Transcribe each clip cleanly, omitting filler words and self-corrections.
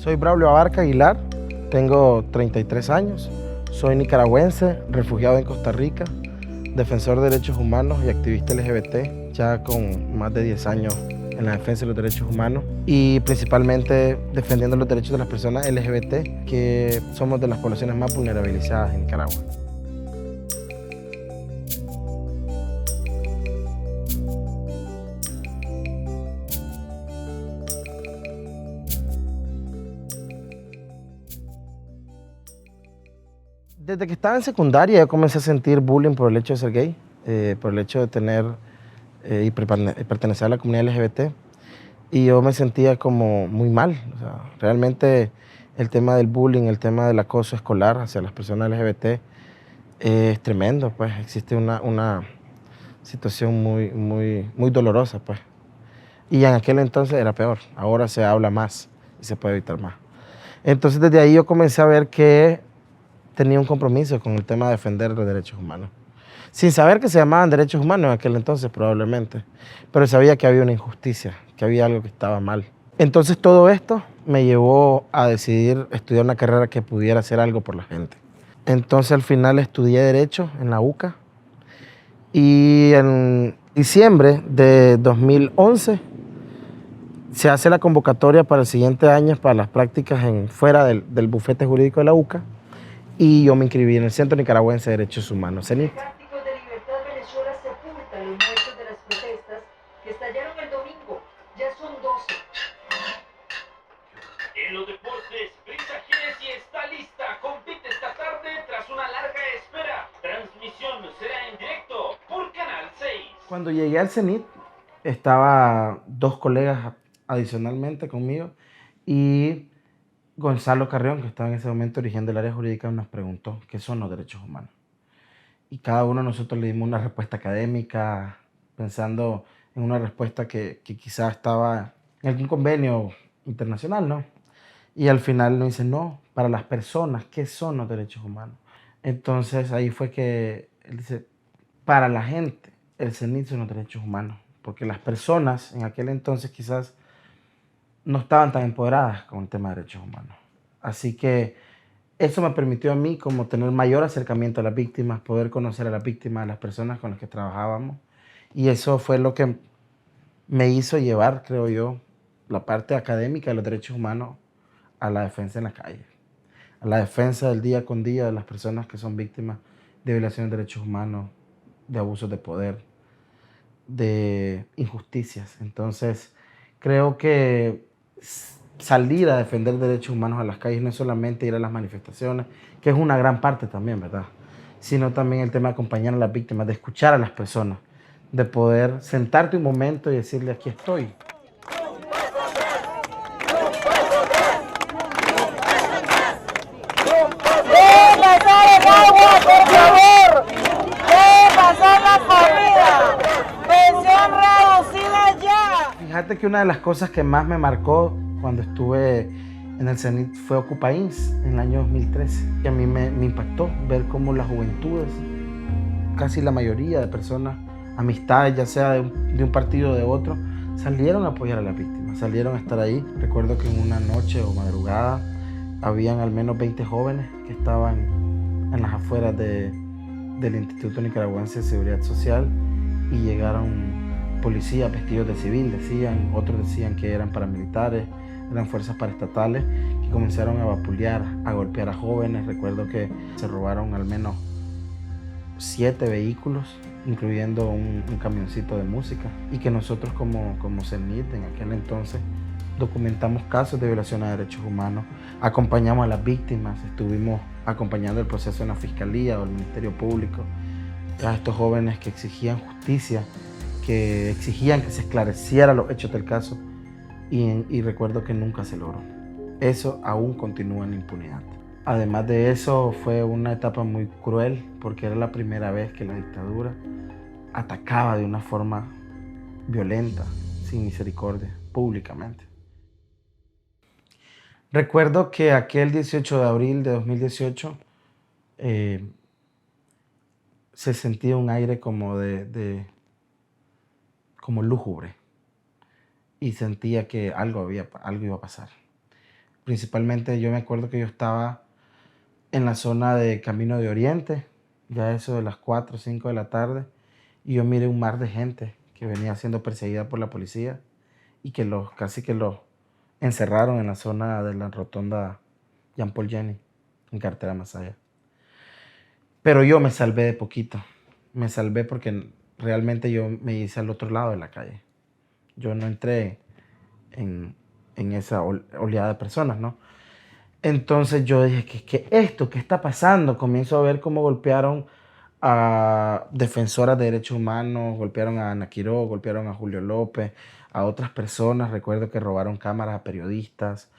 Soy Braulio Abarca Aguilar, tengo 33 años, soy nicaragüense, refugiado en Costa Rica, defensor de derechos humanos y activista LGBT, ya con más de 10 años en la defensa de los derechos humanos y principalmente defendiendo los derechos de las personas LGBT, que somos de las poblaciones más vulnerabilizadas en Nicaragua. Desde que estaba en secundaria yo comencé a sentir bullying por el hecho de ser gay, por el hecho de tener y pertenecer a la comunidad LGBT. Y yo me sentía como muy mal. O sea, realmente el tema del bullying, el tema del acoso escolar hacia las personas LGBT es tremendo. Pues existe una situación muy dolorosa. Pues. Y en aquel entonces era peor. Ahora se habla más y se puede evitar más. Entonces desde ahí yo comencé a ver que tenía un compromiso con el tema de defender los derechos humanos. Sin saber que se llamaban derechos humanos en aquel entonces probablemente, pero sabía que había una injusticia, que había algo que estaba mal. Entonces todo esto me llevó a decidir estudiar una carrera que pudiera hacer algo por la gente. Entonces al final estudié Derecho en la UCA y en diciembre de 2011 se hace la convocatoria para el siguiente año para las prácticas fuera del bufete jurídico de la UCA y yo me inscribí en el Centro Nicaragüense de Derechos Humanos, CENIT. En los deportes, Brisa Genesi está lista. Compite esta tarde tras una larga espera. Transmisión será en directo por Canal 6. Cuando llegué al CENIT, estaba dos colegas adicionalmente conmigo y Gonzalo Carrión, que estaba en ese momento dirigiendo el área jurídica, nos preguntó qué son los derechos humanos. Y cada uno de nosotros le dimos una respuesta académica, pensando en una respuesta que quizás estaba en algún convenio internacional, ¿no? Y al final nos dicen, no, para las personas, ¿qué son los derechos humanos? Entonces ahí fue que él dice, para la gente, el CENIT son los derechos humanos, porque las personas en aquel entonces quizás no estaban tan empoderadas con el tema de derechos humanos. Así que eso me permitió a mí como tener mayor acercamiento a las víctimas, poder conocer a las víctimas, a las personas con las que trabajábamos. Y eso fue lo que me hizo llevar, creo yo, la parte académica de los derechos humanos a la defensa en la calle, a la defensa del día con día de las personas que son víctimas de violaciones de derechos humanos, de abusos de poder, de injusticias. Entonces, creo que salir a defender derechos humanos a las calles no es solamente ir a las manifestaciones, que es una gran parte también, ¿verdad? Sino también el tema de acompañar a las víctimas, de escuchar a las personas, de poder sentarte un momento y decirle, aquí estoy. Fíjate que una de las cosas que más me marcó cuando estuve en el CENIT fue Ocupains en el año 2013. Y a mí me impactó ver cómo las juventudes, casi la mayoría de personas, amistades, ya sea de un partido o de otro, salieron a apoyar a las víctimas, salieron a estar ahí. Recuerdo que en una noche o madrugada habían al menos 20 jóvenes que estaban en las afueras del Instituto Nicaragüense de Seguridad Social y llegaron policías vestidos de civil, decían, otros decían que eran paramilitares, eran fuerzas paraestatales, que comenzaron a vapulear, a golpear a jóvenes. Recuerdo que se robaron al menos 7 vehículos, incluyendo un camioncito de música, y que nosotros como CENIT en aquel entonces documentamos casos de violación a derechos humanos, acompañamos a las víctimas, estuvimos acompañando el proceso en la Fiscalía o el Ministerio Público, a estos jóvenes que exigían justicia, que exigían que se esclarecieran los hechos del caso y recuerdo que nunca se logró. Eso aún continúa en impunidad. Además de eso fue una etapa muy cruel porque era la primera vez que la dictadura atacaba de una forma violenta, sin misericordia, públicamente. Recuerdo que aquel 18 de abril de 2018 se sentía un aire como como lúgubre y sentía que algo iba a pasar. Principalmente yo me acuerdo que yo estaba en la zona de Camino de Oriente, ya eso de las 4 o 5 de la tarde, y yo miré un mar de gente que venía siendo perseguida por la policía y que casi que los encerraron en la zona de la rotonda Jean Paul Jenny, en carretera Masaya. Pero yo me salvé de poquito. Me salvé porque realmente yo me hice al otro lado de la calle. Yo no entré en esa oleada de personas, ¿no? Entonces yo dije, ¿qué esto? ¿Qué está pasando? Comienzo a ver cómo golpearon a defensoras de derechos humanos, golpearon a Ana Quiroga, golpearon a Julio López, a otras personas. Recuerdo que robaron cámaras a periodistas.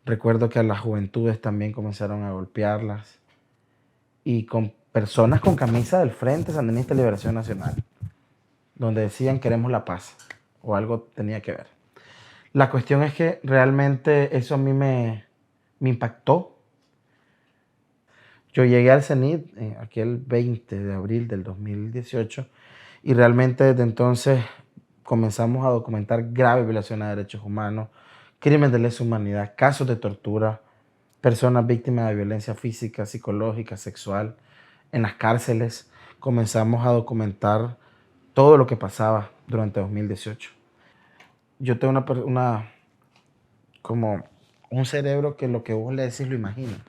Recuerdo que a las juventudes también comenzaron a golpearlas. Y con personas con camisa del Frente Sandinista de Liberación Nacional, donde decían queremos la paz, o algo tenía que ver. La cuestión es que realmente eso a mí me impactó. Yo llegué al CENIT aquel 20 de abril del 2018 y realmente desde entonces comenzamos a documentar graves violaciones de derechos humanos, crímenes de lesa humanidad, casos de tortura, personas víctimas de violencia física, psicológica, sexual, en las cárceles. Comenzamos a documentar todo lo que pasaba durante 2018. Yo tengo como un cerebro que lo que vos le decís lo imagina.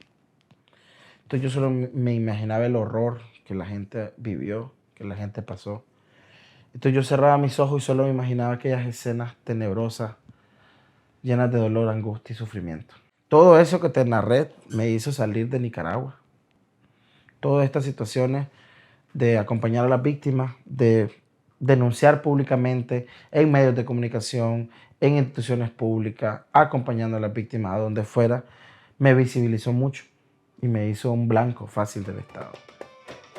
Entonces yo solo me imaginaba el horror que la gente vivió, que la gente pasó. Entonces yo cerraba mis ojos y solo me imaginaba aquellas escenas tenebrosas, llenas de dolor, angustia y sufrimiento. Todo eso que te narré me hizo salir de Nicaragua. Todas estas situaciones de acompañar a las víctimas, de denunciar públicamente en medios de comunicación, en instituciones públicas, acompañando a las víctimas a donde fuera, me visibilizó mucho y me hizo un blanco fácil del Estado.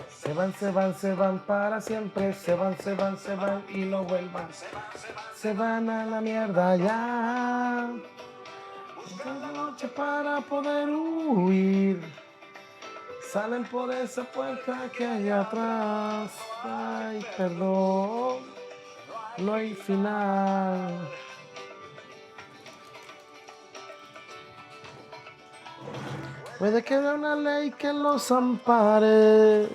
Se van para siempre, se van y no vuelvan. Se van a la mierda ya. Cada noche para poder huir. Salen por esa puerta que hay atrás. Ay, perdón, no hay final. Puede que haya una ley que los ampare,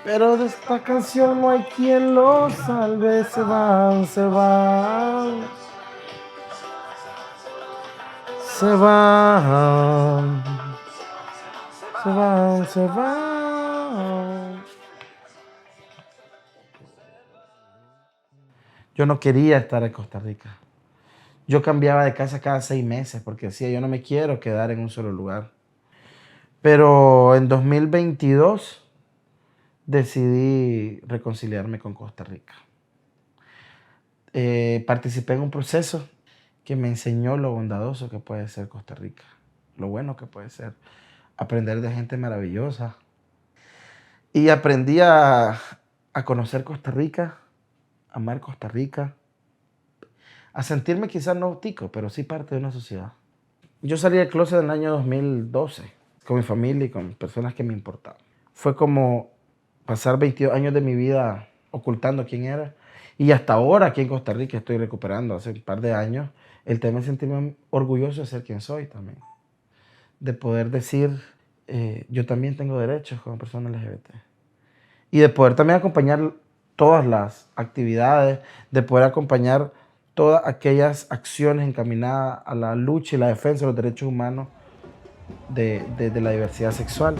pero de esta canción no hay quien los salve. Se van, se van. Se van. Se van, se van. Yo no quería estar en Costa Rica. Yo cambiaba de casa cada 6 meses porque decía, yo no me quiero quedar en un solo lugar. Pero en 2022 decidí reconciliarme con Costa Rica. Participé en un proceso que me enseñó lo bondadoso que puede ser Costa Rica, lo bueno que puede ser, aprender de gente maravillosa. Y aprendí a conocer Costa Rica, a amar Costa Rica, a sentirme quizás no tico, pero sí parte de una sociedad. Yo salí del closet en el año 2012 con mi familia y con personas que me importaban. Fue como pasar 22 años de mi vida ocultando quién era. Y hasta ahora aquí en Costa Rica estoy recuperando, hace un par de años, el tema de sentirme orgulloso de ser quien soy también. De poder decir, yo también tengo derechos como persona LGBT. Y de poder también acompañar todas las actividades, de poder acompañar todas aquellas acciones encaminadas a la lucha y la defensa de los derechos humanos de la diversidad sexual.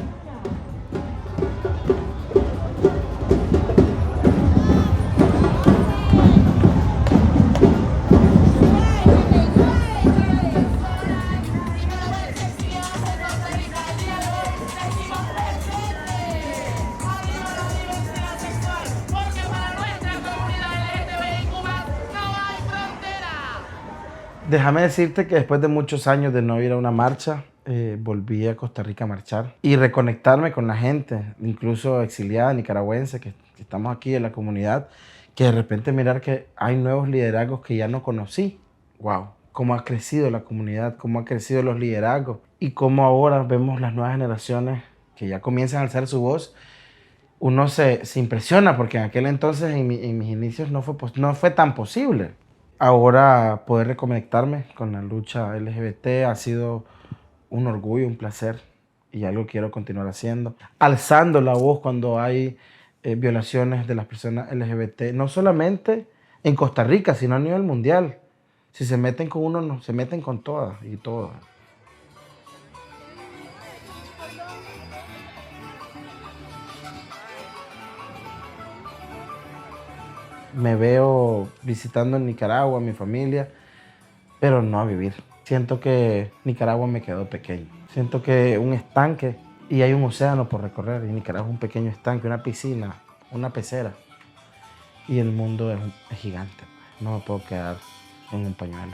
Déjame decirte que después de muchos años de no ir a una marcha, volví a Costa Rica a marchar y reconectarme con la gente, incluso exiliada nicaragüense, que estamos aquí en la comunidad, que de repente mirar que hay nuevos liderazgos que ya no conocí. ¡Wow! Cómo ha crecido la comunidad, cómo han crecido los liderazgos y cómo ahora vemos las nuevas generaciones que ya comienzan a alzar su voz. Uno se impresiona porque en aquel entonces, en mis inicios, no fue tan posible. ahora poder reconectarme con la lucha LGBT ha sido un orgullo, un placer y algo que quiero continuar haciendo. Alzando la voz cuando hay violaciones de las personas LGBT, no solamente en Costa Rica, sino a nivel mundial. Si se meten con uno, no, se meten con todas y todas. Me veo visitando en Nicaragua a mi familia, pero no a vivir. Siento que Nicaragua me quedó pequeño. Siento que un estanque y hay un océano por recorrer. Y Nicaragua es un pequeño estanque, una piscina, una pecera. Y el mundo es gigante. No me puedo quedar en un pañuelo.